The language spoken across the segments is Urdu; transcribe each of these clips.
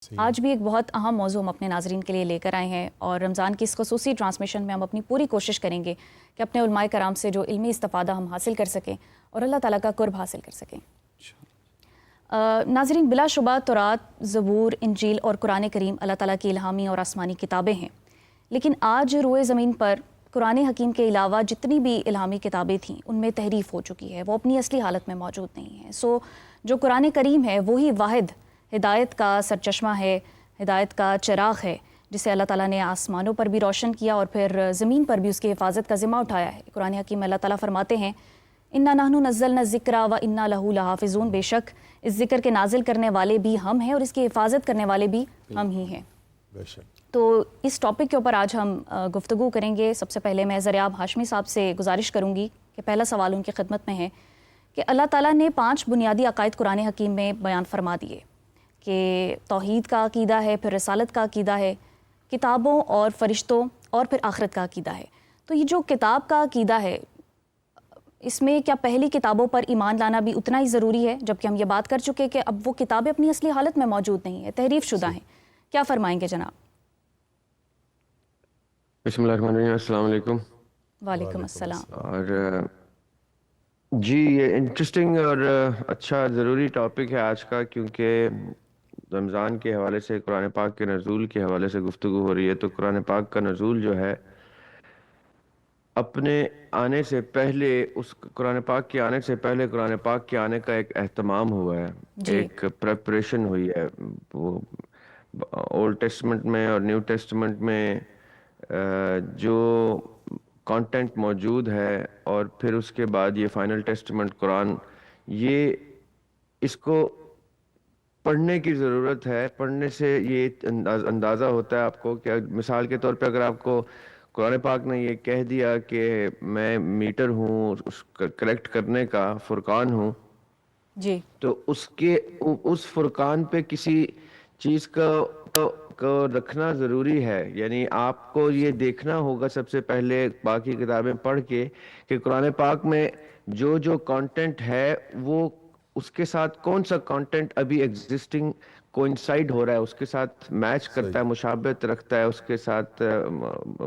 آج بھی ایک بہت اہم موضوع ہم اپنے ناظرین کے لیے لے کر آئے ہیں اور رمضان کی اس خصوصی ٹرانسمیشن میں ہم اپنی پوری کوشش کریں گے کہ اپنے علماء کرام سے جو علمی استفادہ ہم حاصل کر سکیں اور اللہ تعالیٰ کا قرب حاصل کر سکیں۔ ناظرین، بلا شبہ تورات، زبور، انجیل اور قرآن کریم اللہ تعالیٰ کی الہامی اور آسمانی کتابیں ہیں، لیکن آج روئے زمین پر قرآن حکیم کے علاوہ جتنی بھی الہامی کتابیں تھیں ان میں تحریف ہو چکی ہے، وہ اپنی اصلی حالت میں موجود نہیں ہیں۔ جو قرآن کریم ہے وہی واحد ہدایت کا سرچشمہ ہے، ہدایت کا چراغ ہے، جسے اللہ تعالیٰ نے آسمانوں پر بھی روشن کیا اور پھر زمین پر بھی اس کی حفاظت کا ذمہ اٹھایا ہے۔ قرآن حکیم میں اللہ تعالیٰ فرماتے ہیں اِنَّا نَحْنُ نَزَّلْنَا الذِّكْرَ وَإِنَّا لَهُ لَحَافِظُونَ، بے شک اس ذکر کے نازل کرنے والے بھی ہم ہیں اور اس کی حفاظت کرنے والے بھی ہم ہی ہیں۔ تو اس ٹاپک کے اوپر آج ہم گفتگو کریں گے۔ سب سے پہلے میں ضریاب ہاشمی صاحب سے گزارش کروں گی کہ پہلا سوال ان کی خدمت میں ہے کہ اللہ تعالیٰ نے 5 بنیادی عقائد قرآن حکیم میں بیان فرما دیے کہ توحید کا عقیدہ ہے، پھر رسالت کا عقیدہ ہے، کتابوں اور فرشتوں اور پھر آخرت کا عقیدہ ہے۔ تو یہ جو کتاب کا عقیدہ ہے، اس میں کیا پہلی کتابوں پر ایمان لانا بھی اتنا ہی ضروری ہے، جبکہ ہم یہ بات کر چکے کہ اب وہ کتابیں اپنی اصلی حالت میں موجود نہیں ہیں، تحریف شدہ ہیں؟ کیا فرمائیں گے جناب؟ بسم اللہ الرحمن الرحیم، السلام علیکم۔ وعلیکم السلام۔ اور جی، یہ انٹرسٹنگ اور اچھا ضروری ٹاپک ہے آج کا، کیونکہ رمضان کے حوالے سے قرآن پاک کے نزول کے حوالے سے گفتگو ہو رہی ہے۔ تو قرآن پاک کا نزول جو ہے اپنے آنے سے پہلے، اس قرآن پاک کے آنے سے پہلے قرآن پاک کے آنے کا ایک اہتمام ہوا ہے، ایک پریپریشن ہوئی ہے۔ وہ اولڈ ٹیسٹمنٹ میں اور نیو ٹیسٹمنٹ میں جو کانٹینٹ موجود ہے، اور پھر اس کے بعد یہ فائنل ٹیسٹمنٹ قرآن، یہ اس کو پڑھنے کی ضرورت ہے۔ پڑھنے سے یہ اندازہ ہوتا ہے آپ کو کہ مثال کے طور پہ اگر آپ کو قرآن پاک نے یہ کہہ دیا کہ میں میٹر ہوں، اس کریکٹ کرنے کا فرقان ہوں، جی، تو اس فرقان پہ کسی چیز کو رکھنا ضروری ہے۔ یعنی آپ کو یہ دیکھنا ہوگا سب سے پہلے باقی کتابیں پڑھ کے کہ قرآن پاک میں جو کانٹینٹ ہے وہ اس کے ساتھ کون سا کانٹینٹ ابھی ایگزسٹنگ کوئنسائڈ ہو رہا ہے، اس کے ساتھ میچ کرتا ہے، مشابہت رکھتا ہے، اس کے ساتھ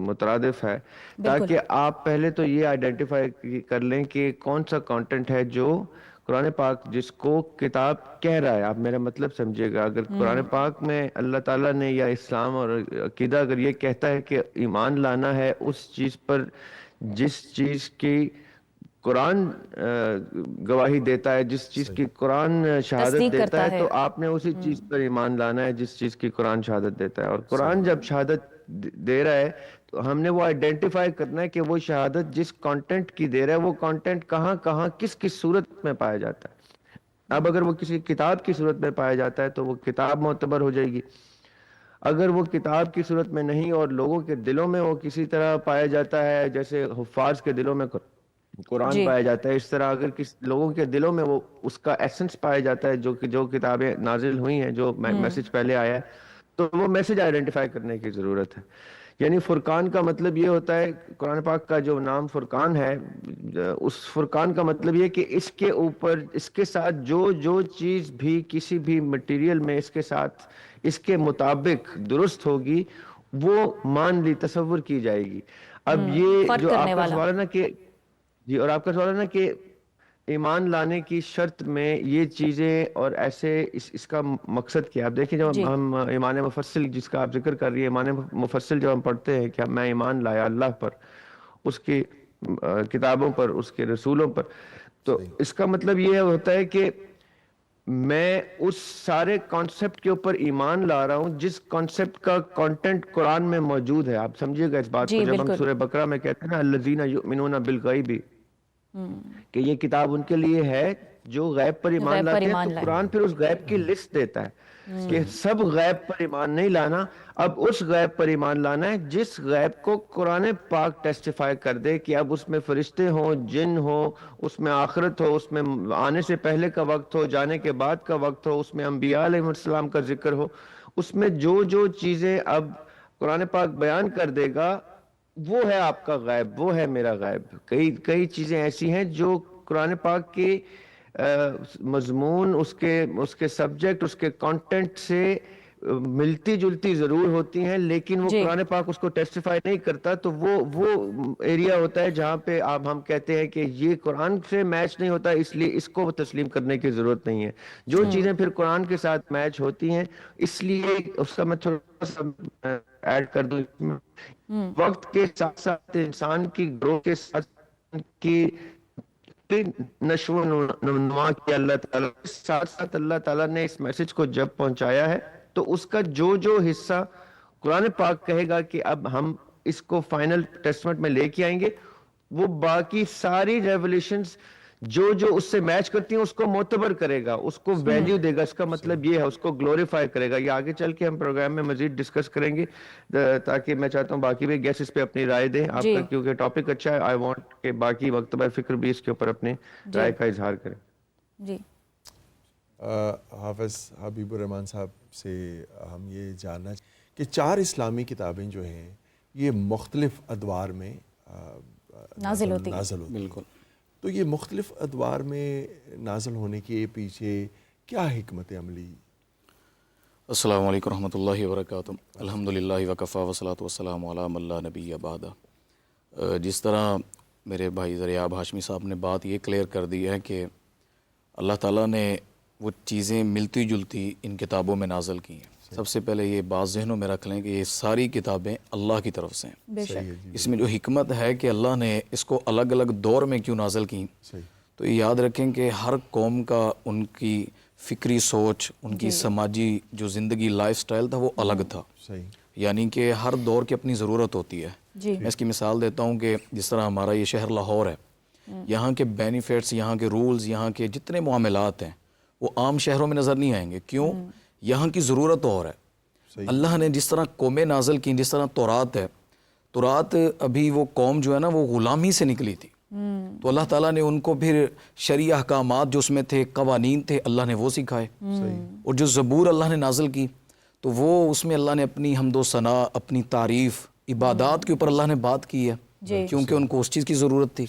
مترادف ہے، تاکہ آپ پہلے تو یہ آئیڈینٹیفائی کر لیں کہ کون سا کانٹینٹ ہے جو قرآن پاک جس کو کتاب کہہ رہا ہے۔ آپ میرا مطلب سمجھے گا، اگر قرآن پاک میں اللہ تعالیٰ نے یا اسلام اور عقیدہ اگر یہ کہتا ہے کہ ایمان لانا ہے اس چیز پر جس چیز کی قرآن گواہی دیتا ہے، جس چیز کی قرآن شہادت دیتا ہے، تو آپ نے اسی چیز پر ایمان لانا ہے جس چیز کی قرآن شہادت دیتا ہے۔ اور قرآن جب شہادت دے رہا ہے تو ہم نے وہ آئیڈینٹیفائی کرنا ہے کہ وہ شہادت جس کانٹینٹ کی دے رہا ہے، وہ کانٹینٹ کہاں کہاں کس کس صورت میں پایا جاتا ہے۔ اب اگر وہ کسی کتاب کی صورت میں پایا جاتا ہے تو وہ کتاب معتبر ہو جائے گی۔ اگر وہ کتاب کی صورت میں نہیں اور لوگوں کے دلوں میں وہ کسی طرح پایا جاتا ہے، جیسے حفاظ کے دلوں میں قرآن پایا جاتا ہے، اس طرح اگر لوگوں کے دلوں میں وہ اس کا ایسنس پایا جاتا ہے، جو کتابیں نازل ہوئی ہیں، جو میسج پہلے آیا ہے، تو وہ میسج آئیڈینٹیفائی کرنے کی ضرورت ہے۔ یعنی فرقان کا مطلب یہ ہوتا ہے، قرآن پاک کا جو نام فرقان ہے، اس فرقان کا مطلب یہ کہ اس کے اوپر، اس کے ساتھ جو چیز بھی کسی بھی مٹیریل میں اس کے ساتھ اس کے مطابق درست ہوگی وہ مان لی، تصور کی جائے گی۔ اب یہ جو آپ کا سوال ہے نا کہ جی، اور آپ کا سوال ہے نا کہ ایمان لانے کی شرط میں یہ چیزیں اور ایسے اس کا مقصد کیا؟ آپ دیکھیں، جب ہم ایمان مفصل جس کا آپ ذکر کر رہی ہے، ایمان مفصل جب ہم پڑھتے ہیں کہ میں ایمان لایا اللہ پر، اس کی کتابوں پر، اس کے رسولوں پر، تو اس کا مطلب یہ ہوتا ہے کہ میں اس سارے کانسیپٹ کے اوپر ایمان لا رہا ہوں جس کانسیپٹ کا کانٹینٹ قرآن میں موجود ہے۔ آپ سمجھیے گا اس بات کو، جب ہم سورہ بقرہ میں کہتے ہیں نا الذین یؤمنون بالغیب، کہ یہ کتاب ان کے لیے ہے جو غیب پر ایمان لاتے ہیں، تو قرآن پھر اس غیب کی لسٹ دیتا ہے کہ سب غیب پر ایمان نہیں لانا، اب اس غیب پر ایمان لانا ہے جس غیب کو قرآن پاک ٹیسٹیفائی کر دے کہ اب اس میں فرشتے ہوں، جن ہو، اس میں آخرت ہو، اس میں آنے سے پہلے کا وقت ہو، جانے کے بعد کا وقت ہو، اس میں انبیاء علیہ السلام کا ذکر ہو، اس میں جو چیزیں اب قرآن پاک بیان کر دے گا وہ ہے آپ کا غیب، وہ ہے میرا غیب۔ کئی چیزیں ایسی ہیں جو قرآن پاک کے مضمون، اس کے سبجیکٹ، اس کے کانٹینٹ سے ملتی جلتی ضرور ہوتی ہیں لیکن وہ قرآن پاک اس کو ٹیسٹیفائی نہیں کرتا، تو وہ ایریا ہوتا ہے جہاں پہ ہم کہتے ہیں کہ یہ قرآن سے میچ نہیں ہوتا، اس لیے اس کو تسلیم کرنے کی ضرورت نہیں ہے۔ جو چیزیں پھر قرآن کے ساتھ میچ ہوتی ہیں، اس لیے اس کا میں تھوڑا سا ایڈ کر دوں، وقت کے ساتھ ساتھ انسان کی گروتھ کے ساتھ کی نشو و نما کی اللہ تعالیٰ ساتھ ساتھ اللہ تعالیٰ نے اس میسج کو جب پہنچایا ہے تو اس کا جو حصہ قرآن پاک کہے گا کہ اب ہم اس کو فائنل ٹیسٹمنٹ میں لے کے آئیں گے، وہ باقی ساری ریولیشنز جو اس سے میچ کرتی ہیں اس کو معتبر کرے گا، اس کو ویلیو دے گا۔ اس کا مطلب یہ ہے اس کو گلوریفائی کرے گا۔ یہ آگے چل کے ہم پروگرام میں مزید ڈسکس کریں گے، تاکہ میں چاہتا ہوں باقی بھی گیسٹ اس پہ اپنی رائے دیں آپ کا، کیونکہ ٹاپک اچھا ہے۔ آئی وانٹ کہ باقی مکتبہ فکر بھی اس کے اوپر اپنے رائے کا اظہار کریں۔ جی حافظ حبیب الرحمن صاحب سے ہم یہ جاننا کہ 4 اسلامی کتابیں جو ہیں یہ مختلف ادوار میں نازل ہوتی بالکل، تو یہ مختلف ادوار میں نازل ہونے کے پیچھے کیا حکمت عملی؟ السلام علیکم ورحمۃ اللہ وبرکاتہ۔ الحمدللہ وکفا والصلاۃ والسلام علی من لا نبی بعدہ۔ جس طرح میرے بھائی ذریعہ ہاشمی صاحب نے بات یہ کلیئر کر دی ہے کہ اللہ تعالیٰ نے وہ چیزیں ملتی جلتی ان کتابوں میں نازل کی ہیں۔ سب سے پہلے یہ بات ذہنوں میں رکھ لیں کہ یہ ساری کتابیں اللہ کی طرف سے ہیں۔ اس میں جو حکمت ہے کہ اللہ نے اس کو الگ الگ دور میں کیوں نازل کی، تو یہ یاد رکھیں کہ ہر قوم کا ان کی فکری سوچ، ان کی سماجی جو زندگی لائف سٹائل تھا وہ الگ تھا، یعنی کہ ہر دور کی اپنی ضرورت ہوتی ہے۔ میں اس کی مثال دیتا ہوں کہ جس طرح ہمارا یہ شہر لاہور ہے، یہاں کے بینیفٹس، یہاں کے رولز، یہاں کے جتنے معاملات ہیں وہ عام شہروں میں نظر نہیں آئیں گے۔ کیوں؟ یہاں کی ضرورت اور ہے۔ اللہ نے جس طرح قومیں نازل کی، جس طرح تورات ہے، تورات ابھی وہ قوم جو ہے نا وہ غلامی سے نکلی تھی، تو اللہ تعالیٰ نے ان کو پھر شرعی احکامات جو اس میں تھے، قوانین تھے، اللہ نے وہ سکھائے۔ اور جو زبور اللہ نے نازل کی تو وہ اس میں اللہ نے اپنی حمد و ثنا، اپنی تعریف، عبادات کے اوپر اللہ نے بات کی ہے، کیونکہ ان کو اس چیز کی ضرورت تھی۔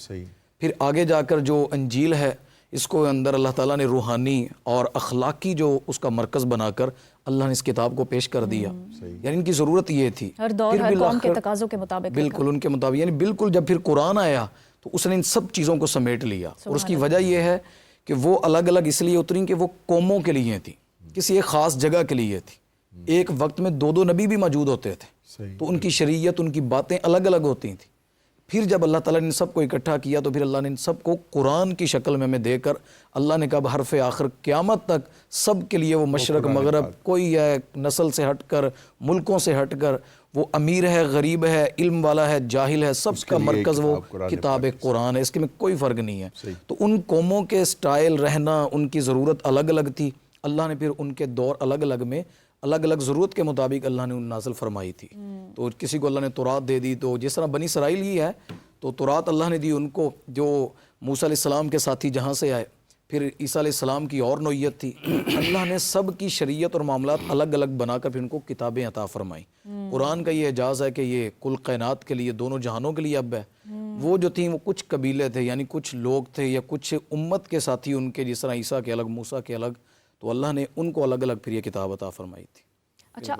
پھر آگے جا کر جو انجیل ہے، اس کو اندر اللہ تعالیٰ نے روحانی اور اخلاقی جو اس کا مرکز بنا کر اللہ نے اس کتاب کو پیش کر دیا۔ یعنی ان کی ضرورت یہ تھی، ہر دور ہر قوم کے تقاضوں کے مطابق، بالکل ان کے مطابق، یعنی بالکل جب پھر قرآن آیا تو اس نے ان سب چیزوں کو سمیٹ لیا۔ اور اس کی وجہ یہ ہے کہ وہ الگ الگ اس لیے اتری کہ وہ قوموں کے لیے تھی، کسی ایک خاص جگہ کے لیے تھی۔ ایک وقت میں 2 نبی بھی موجود ہوتے تھے، تو ان کی شریعت، ان کی باتیں الگ الگ ہوتی تھیں۔ پھر جب اللہ تعالیٰ نے ان سب کو اکٹھا کیا تو پھر اللہ نے ان سب کو قرآن کی شکل میں دے کر اللہ نے کہا حرف آخر قیامت تک سب کے لیے وہ مشرق مغرب، کوئی ہے نسل سے ہٹ کر، ملکوں سے ہٹ کر، وہ امیر ہے، غریب ہے، علم والا ہے، جاہل ہے، سب کا مرکز وہ کتاب قرآن ہے۔ اس کے میں کوئی فرق نہیں ہے۔ تو ان قوموں کے سٹائل، رہنا، ان کی ضرورت الگ الگ تھی۔ اللہ نے پھر ان کے دور الگ الگ میں الگ الگ ضرورت کے مطابق اللہ نے ان نازل فرمائی تھی۔ تو کسی کو اللہ نے تورات دے دی، تو جس طرح بنی اسرائیل ہی ہے تو تورات اللہ نے دی ان کو، جو موسیٰ علیہ السلام کے ساتھی جہاں سے آئے، پھر عیسیٰ علیہ السلام کی اور نوعیت تھی۔ اللہ نے سب کی شریعت اور معاملات الگ الگ بنا کر پھر ان کو کتابیں عطا فرمائیں۔ قرآن کا یہ اعجاز ہے کہ یہ کل کائنات کے لیے، دونوں جہانوں کے لیے اب ہے۔ وہ جو تھیں وہ کچھ قبیلے تھے، یعنی کچھ لوگ تھے یا کچھ امت کے ساتھی ان کے، جس طرح عیسیٰ کے الگ، موسیٰ کے الگ، تو اللہ نے ان کو الگ الگ پھر یہ کتاب عطا فرمائی تھی۔